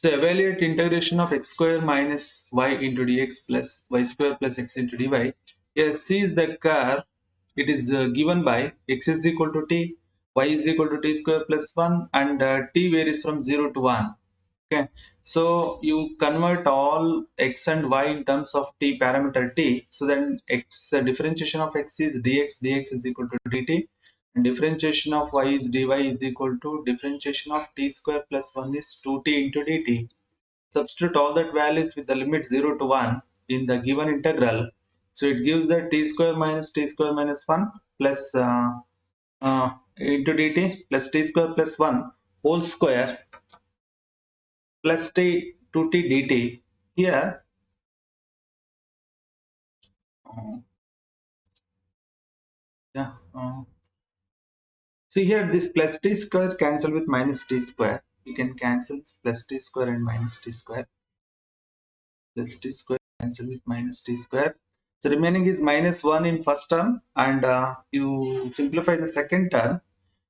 So evaluate integration of x square minus y into dx plus y square plus x into dy. Here C is the curve. It is given by x is equal to t, y is equal to t square plus 1, and t varies from 0 to 1. Okay, so you convert all x and y in terms of t parameter t. So then x differentiation of x is dx is equal to dt, and differentiation of y is dy is equal to differentiation of t square plus 1 is 2t into dt. Substitute all that values with the limit 0 to 1 in the given integral. So it gives that t square minus 1 plus into dt plus t square plus 1 whole square plus t 2t dt. Here, uh, yeah, see here this plus t square cancel with minus t square. You can cancel plus t square and minus t square. Plus t square cancel with minus t square. So remaining is minus 1 in first term, and you simplify the second term.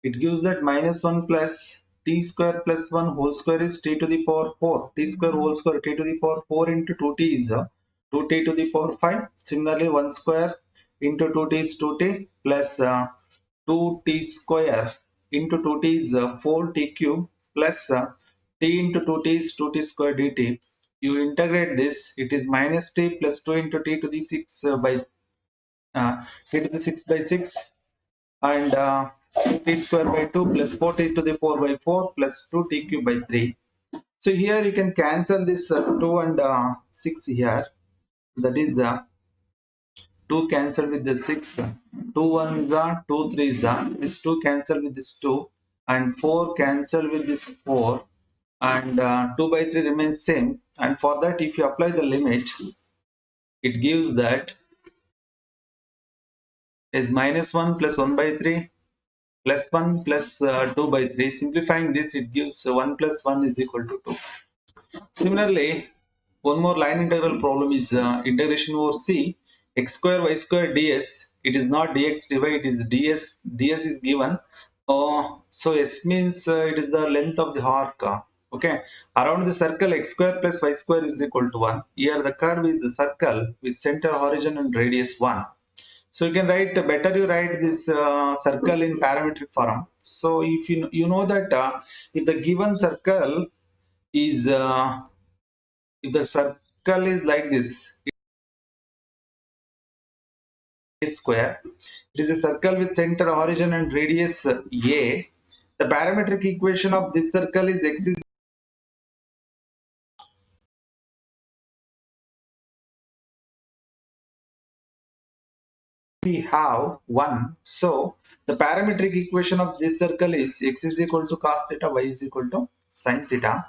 It gives that minus 1 plus t square plus 1 whole square is t to the power 4. T square whole square t to the power 4 into 2t is 2t to the power 5. Similarly, 1 square into 2t is 2t plus 2t square into 2t is 4t cube plus t into 2t is 2t square dt. You integrate this, it is minus t plus 2 into t to the 6 by t to the 6 by 6, and 2t square by 2 plus 4t to the 4 by 4 plus 2t cube by 3. So here you can cancel this 2 and 6 here. That is the 2 cancel with the 6. 2 1 are 2 3 are. This 2 cancel with this 2, and 4 cancel with this 4, and 2 by 3 remains same. And for that, if you apply the limit, it gives that is minus 1 plus 1 by 3 plus 1 plus 2 by 3. Simplifying this, it gives 1 plus 1 is equal to 2. Similarly, one more line integral problem is integration over c x square y square ds. It is not dx dy, it is ds. ds is given. So s means it is the length of the arc. Okay, around the circle x square plus y square is equal to 1. Here the curve is the circle with center, origin, and radius 1. So you can write, better you write this circle in parametric form. So if you know that if the given circle is if the circle is like this, a square, it is a circle with center, origin, and radius a. The parametric equation of this circle is x is we have 1. So the parametric equation of this circle is x is equal to cos theta, y is equal to sin theta.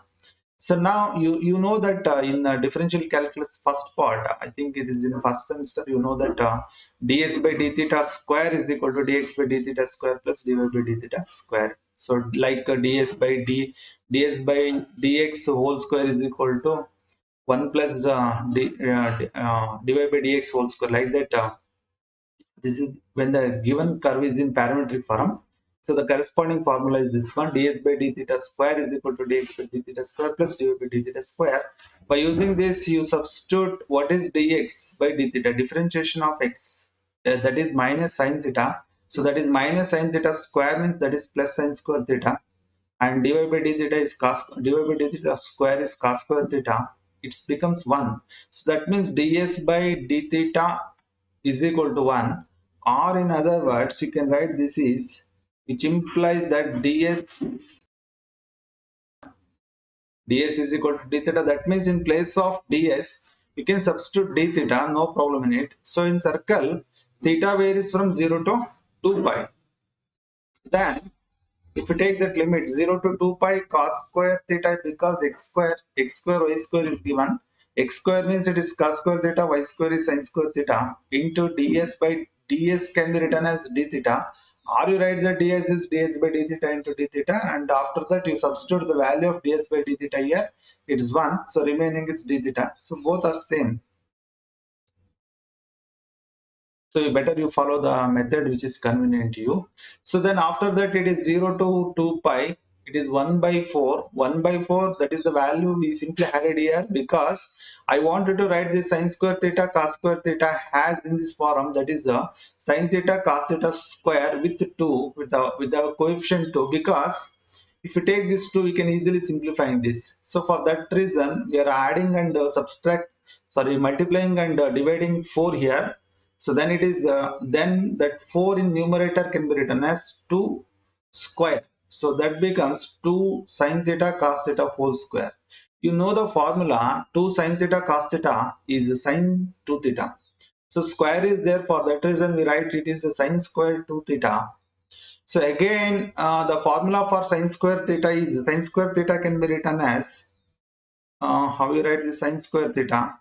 So now you know that in differential calculus first part, I think it is in first semester, you know that ds by d theta square is equal to dx by d theta square plus dy by d theta square. So like ds by dx whole square is equal to 1 plus dy by dx whole square, like that. This is when the given curve is in parametric form. So the corresponding formula is this one: ds by d theta square is equal to dx by d theta square plus dy by d theta square. By using this, you substitute what is dx by d theta, differentiation of x, that is minus sin theta. So that is minus sin theta square means that is plus sin square theta, and dy by d theta is dy by d theta square is cos square theta. It becomes 1. So that means ds by d theta is equal to 1, or in other words you can write this is, which implies that ds is equal to d theta. That means in place of ds you can substitute d theta, no problem in it. So in circle, theta varies from 0 to 2 pi. Then if you take that limit 0 to 2 pi cos square theta, because x square y square is given. X square means it is cos square theta, y square is sin square theta, into ds by ds can be written as d theta, or you write that ds is ds by d theta into d theta, and after that you substitute the value of ds by d theta here. It is 1, so remaining is d theta. So both are same. So you better you follow the method which is convenient to you. So then after that it is 0 to 2 pi. It is 1 by 4. 1 by 4, that is the value we simply added here because I wanted to write this sin square theta cos square theta has in this form, that is sin theta cos theta square with 2 with the coefficient 2, because if you take this 2 you can easily simplify this. So for that reason we are adding and multiplying and dividing 4 here. So then it is then that 4 in numerator can be written as 2 square. So that becomes 2 sin theta cos theta whole square. You know the formula, 2 sin theta cos theta is sin 2 theta. So square is there, for that reason we write it is a sin square 2 theta. So again the formula for sin square theta is, sin square theta can be written as how we write the sin square theta.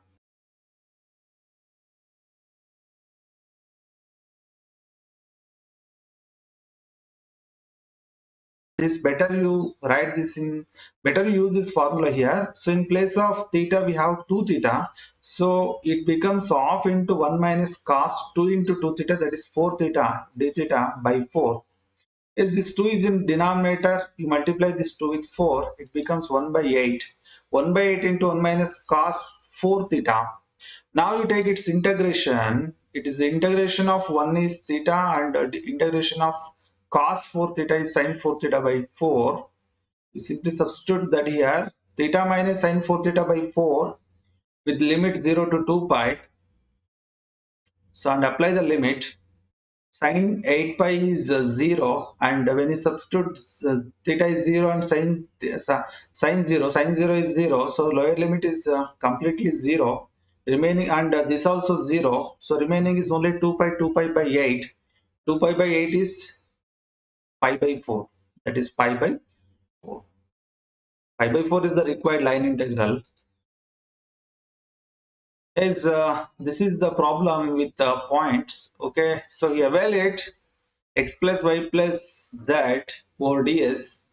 This better you write this in, better use this formula here. So in place of theta we have 2 theta, so it becomes off into 1 minus cos 2 into 2 theta, that is 4 theta d theta by 4. If this 2 is in denominator, you multiply this 2 with 4, it becomes 1 by 8. 1 by 8 into 1 minus cos 4 theta. Now you take its integration. It is the integration of 1 is theta and the integration of cos 4 theta is sin 4 theta by 4. You simply substitute that here. Theta minus sin 4 theta by 4 with limit 0 to 2 pi. So and apply the limit. Sin 8 pi is 0, and when you substitute theta is 0 and sin 0, sin 0 is 0, so lower limit is completely 0 remaining, and this also 0, so remaining is only 2 pi by 8. 2 pi by 8 is pi by 4, that is pi by 4. Pi by 4 is the required line integral. Is this is the problem with the points. Okay, so you evaluate x plus y plus z over ds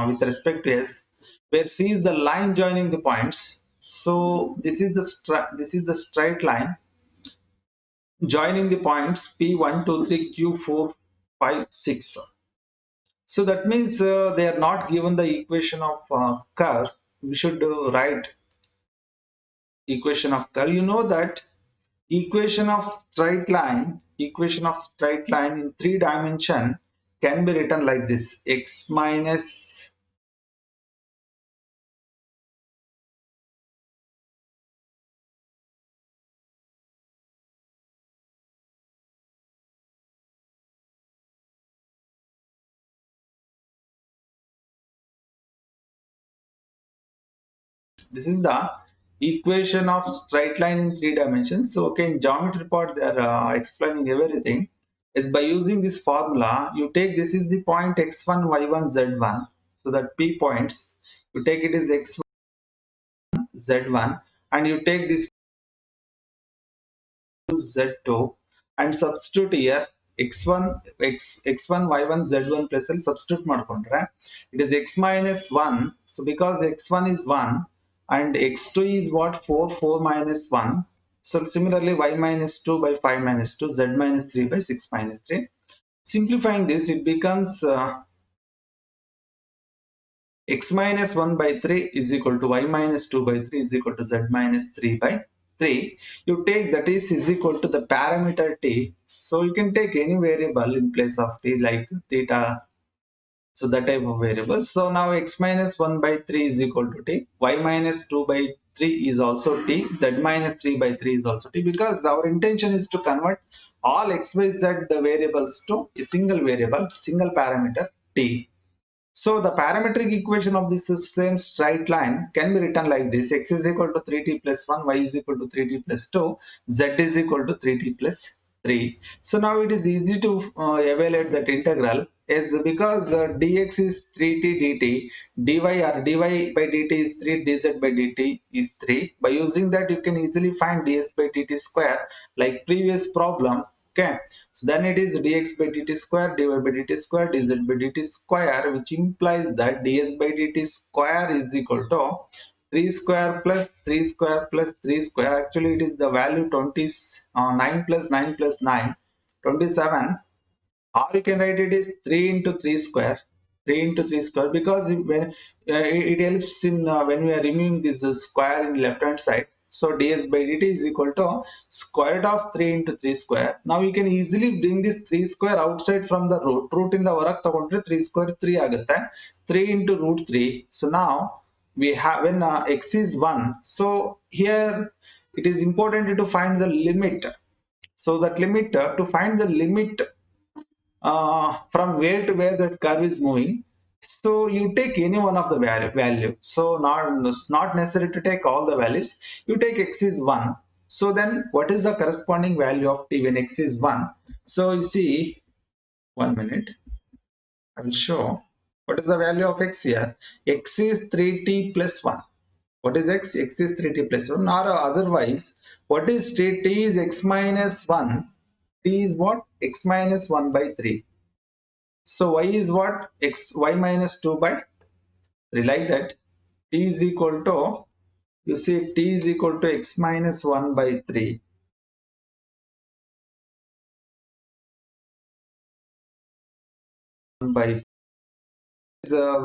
with respect to s, where c is the line joining the points. So this is the straight line joining the points p1 2 3 q4 5 6. So that means they are not given the equation of curve. We should write equation of curve. You know that equation of straight line in 3 dimension can be written like this: x minus, this is the equation of straight line in 3 dimensions. So okay, in geometry part they are explaining everything. Is by using this formula, you take, this is the point x1 y1 z1, so that p points, you take it is x1 z1, and you take this z2 and substitute here x1 x1 y1 z1 plus l substitute ಮಾಡ್ಕೊಂಡ್ರೆ it is x minus 1. So because x1 is 1 and x2 is what, 4 minus 1, so similarly y minus 2 by 5 minus 2, z minus 3 by 6 minus 3. Simplifying this, it becomes x minus 1 by 3 is equal to y minus 2 by 3 is equal to z minus 3 by 3. You take that is equal to the parameter t. So you can take any variable in place of t, like theta, so that type of variable. So now x minus 1 by 3 is equal to t, y minus 2 by 3 is also t, z minus 3 by 3 is also t, because our intention is to convert all x, y, z variables to a single variable, single parameter t. So the parametric equation of this same straight line can be written like this: x is equal to 3t plus 1, y is equal to 3t plus 2, z is equal to 3t plus 3. So now it is easy to evaluate that integral, is because dx is 3t dt, dy or dy by dt is 3, dz by dt is 3. By using that you can easily find ds by dt square like previous problem. Okay, so then it is dx by dt square, dy by dt square, dz by dt square, which implies that ds by dt square is equal to 3 square plus 3 square plus 3 square. Actually it is the value 9 plus 9 plus 9, 27, or you can write it is 3 into 3 square. 3 into 3 square, because when it helps in when we are removing this square in left hand side. So ds by dt is equal to square root of 3 into 3 square. Now you can easily bring this 3 square outside from the root in the ಹೊರಗೆ ತಗೊಂಡ್ರೆ 3 square 3 ಆಗುತ್ತೆ. 3 into root 3. So now we have, when x is 1, so here it is important to find the limit. So that limit, to find the limit from where to where that curve is moving, so you take any one of the value. So not necessary to take all the values. You take x is 1. So then what is the corresponding value of t when x is 1? So you see, 1 minute, I will show what is the value of x here. X is 3t plus 1. What is x? X is 3t plus 1, or otherwise what is t? T is x minus 1. T is what? X minus 1 by 3. So y is what? Y minus 2 by 3, like that. T is equal to, you see, t is equal to x minus 1 by 3 by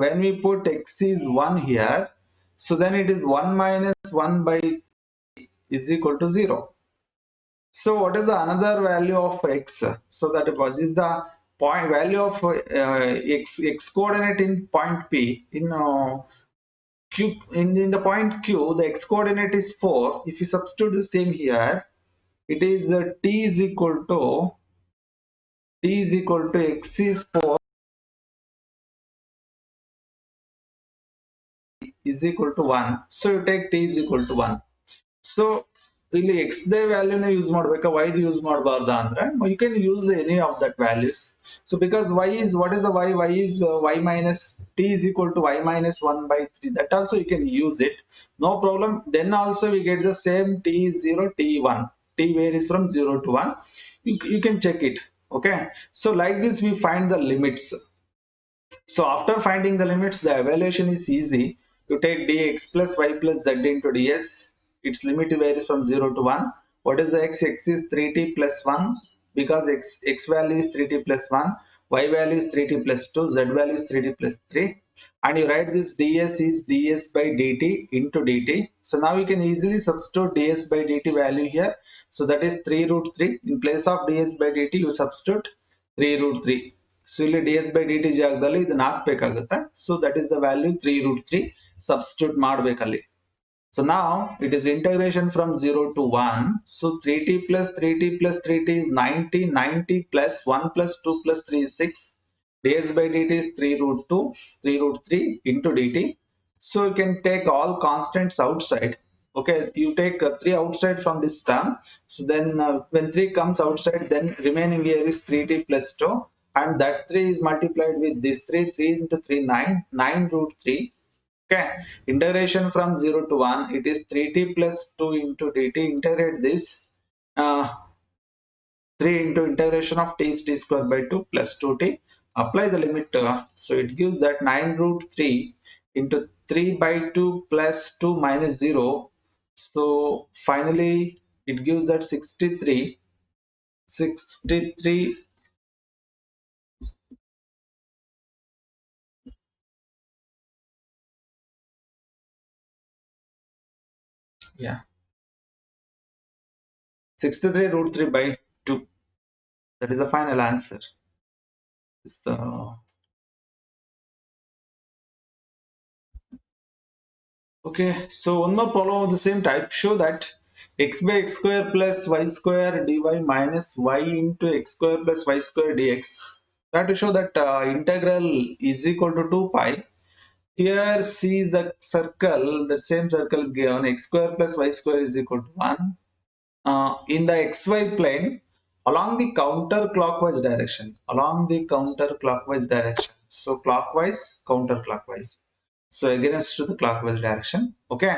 when we put x is 1 here, so then it is 1 minus 1 by is equal to 0. So what is the another value of x? So that this is the point value of x coordinate in point P in Q, in the point Q, the x coordinate is 4. If you substitute the same here, it is the t is equal to x is 4 is equal to 1. So you take t is equal to 1. So ಇಲ್ಲಿ x they ವ್ಯಾಲ್ಯೂನ use ಮಾಡಬೇಕಾ y ದು use ಮಾಡಬಾರ್ದಾ ಅಂದ್ರೆ you can use any of that values. So because y is, what is the y is y minus t is equal to y minus 1 by 3, that also you can use it, no problem. Then also we get the same t is 0, t 1, t varies from 0 to 1. You can check it. Okay, so like this we find the limits. So after finding the limits, the evaluation is easy. You take dx plus y plus z into ds. Its limit varies from 0 to 1. What is the x? X is 3t plus 1, because x value is 3t plus 1, y value is 3t plus 2, z value is 3t plus 3. And you write this ds is ds by dt into dt. So now you can easily substitute ds by dt value here. So that is 3 root 3. In place of ds by dt, you substitute 3 root 3. So ಇಲ್ಲಿ ds by dt ಜಾಗದಲ್ಲಿ ಇದನ್ನ ಹಾಕಬೇಕಾಗುತ್ತೆ. So that is the value 3 root 3. Substitute ಮಾಡಬೇಕಲ್ಲಿ. So now it is integration from 0 to 1. So 3t plus 3t plus 3t is 90. 90 plus 1 plus 2 plus 3 is 6. ds by dt is 3 root 2, 3 root 3 into dt. So you can take all constants outside. Okay, you take 3 outside from this term. So then when 3 comes outside, then remaining here is 3t plus 2, and that 3 is multiplied with this 3. 3 into 3, 9. 9 root 3. Okay, integration from 0 to 1, it is 3t plus 2 into dt. Integrate this, 3 into integration of t is t square by 2 plus 2t. Apply the limit, so it gives that 9 root 3 into 3 by 2 plus 2 minus 0. So finally it gives that 63. Yeah, 63 root 3 by 2. That is the final answer. Okay, so one more problem of the same type. Show that x by x square plus y square dy minus y into x square plus y square dx. Try to show that integral is equal to 2 pi. Here C is the circle, the same circle is given, x square plus y square is equal to 1. In the xy plane, along the counterclockwise direction. So clockwise, counterclockwise. So against to the clockwise direction. Okay.